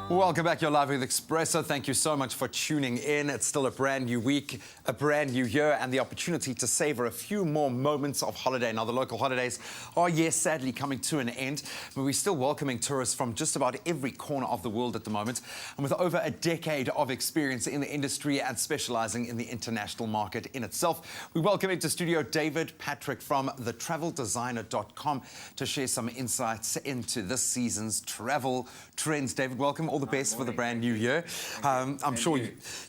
Welcome back. You're live with Expresso. Thank you so much for tuning in. It's still a brand new week, a brand new year, and the opportunity to savor a few more moments of holiday. Now, the local holidays are, yes, sadly coming to an end, but we're still welcoming tourists from just about every corner of the world at the moment. And with over a decade of experience in the industry and specializing in the international market in itself, we welcome into studio David Patrick from thetraveldesigner.com to share some insights into this season's travel trends. David, welcome. All the best for the brand new year. I'm sure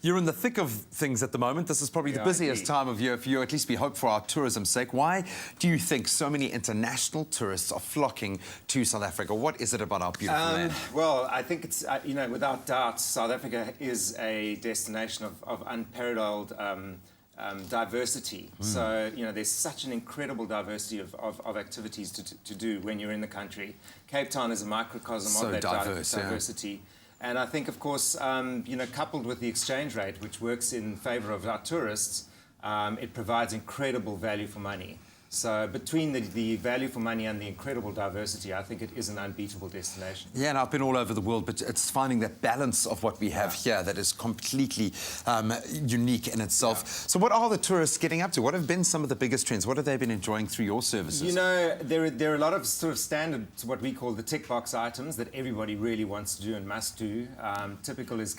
you're in the thick of things at the moment. This is probably the busiest time of year for you, at least we hope for our tourism's sake. Why do you think so many international tourists are flocking to South Africa? What is it about our beautiful land? Well, I think it's, without doubt, South Africa is a destination of unparalleled diversity. So, there's such an incredible diversity of activities to do when you're in the country. Cape Town is a microcosm of that diversity. And I think, of course, coupled with the exchange rate, which works in favour of our tourists, it provides incredible value for money. So between the value for money and the incredible diversity, I think it is an unbeatable destination. Yeah, and I've been all over the world, but it's finding that balance of what we have here that is completely unique in itself. Yeah. So what are the tourists getting up to? What have been some of the biggest trends? What have they been enjoying through your services? There are a lot of sort of standard, what we call the tick box items that everybody really wants to do and must do. Typical is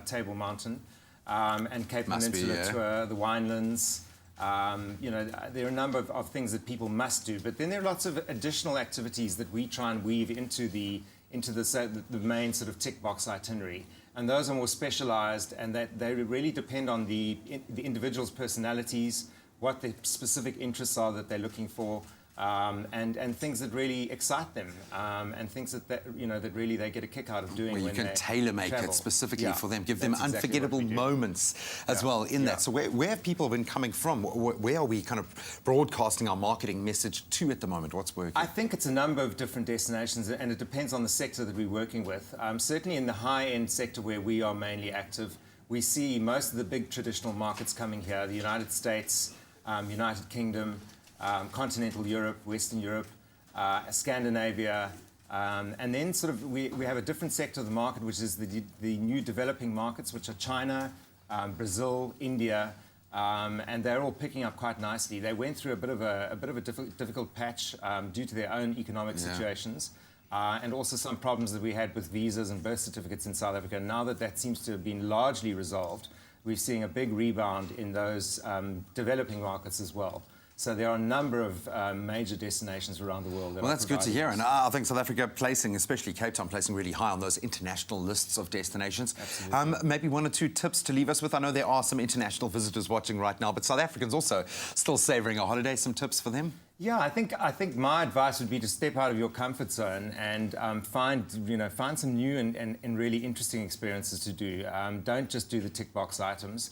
Table Mountain and Cape Peninsula Tour, the Winelands. There are a number of things that people must do, but then there are lots of additional activities that we try and weave into the main sort of tick box itinerary, and those are more specialised, and that they really depend on the individual's personalities, what their specific interests are that they're looking for, and things that really excite them, and things that really they get a kick out of doing. Well, you can tailor-make it specifically for them, give them unforgettable moments as well in that. So where have people been coming from? Where are we kind of broadcasting our marketing message to at the moment? What's working? I think it's a number of different destinations, and it depends on the sector that we're working with. Certainly in the high-end sector where we are mainly active, we see most of the big traditional markets coming here: the United States, United Kingdom, continental Europe, Western Europe, Scandinavia, and then sort of we have a different sector of the market, which is the new developing markets, which are China, Brazil, India, and they're all picking up quite nicely. They went through a bit of a difficult patch due to their own economic situations, and also some problems that we had with visas and birth certificates in South Africa. Now that seems to have been largely resolved, we're seeing a big rebound in those developing markets as well. So there are a number of major destinations around the world. Well, that's good to hear. And I think South Africa placing, especially Cape Town, placing really high on those international lists of destinations. Absolutely. Maybe one or two tips to leave us with. I know there are some international visitors watching right now, but South Africans also still savouring a holiday. Some tips for them? Yeah, I think my advice would be to step out of your comfort zone and find some new and really interesting experiences to do. Don't just do the tick box items.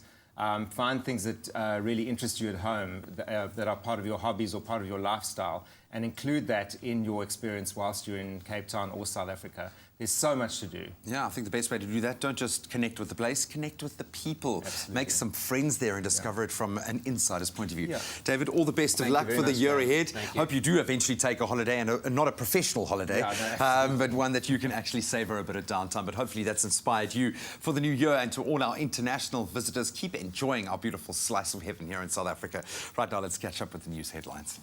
Find things that really interest you at home, that are part of your hobbies or part of your lifestyle, and include that in your experience whilst you're in Cape Town or South Africa. There's so much to do. Yeah, I think the best way to do that, don't just connect with the place, connect with the people. Absolutely. Make some friends there and discover it from an insider's point of view. Yeah. David, all the best of luck for the year ahead. Hope you do eventually take a holiday, and not a professional holiday, but one that you can actually savor a bit of downtime. But hopefully that's inspired you for the new year. And to all our international visitors, keep enjoying our beautiful slice of heaven here in South Africa. Right now, let's catch up with the news headlines.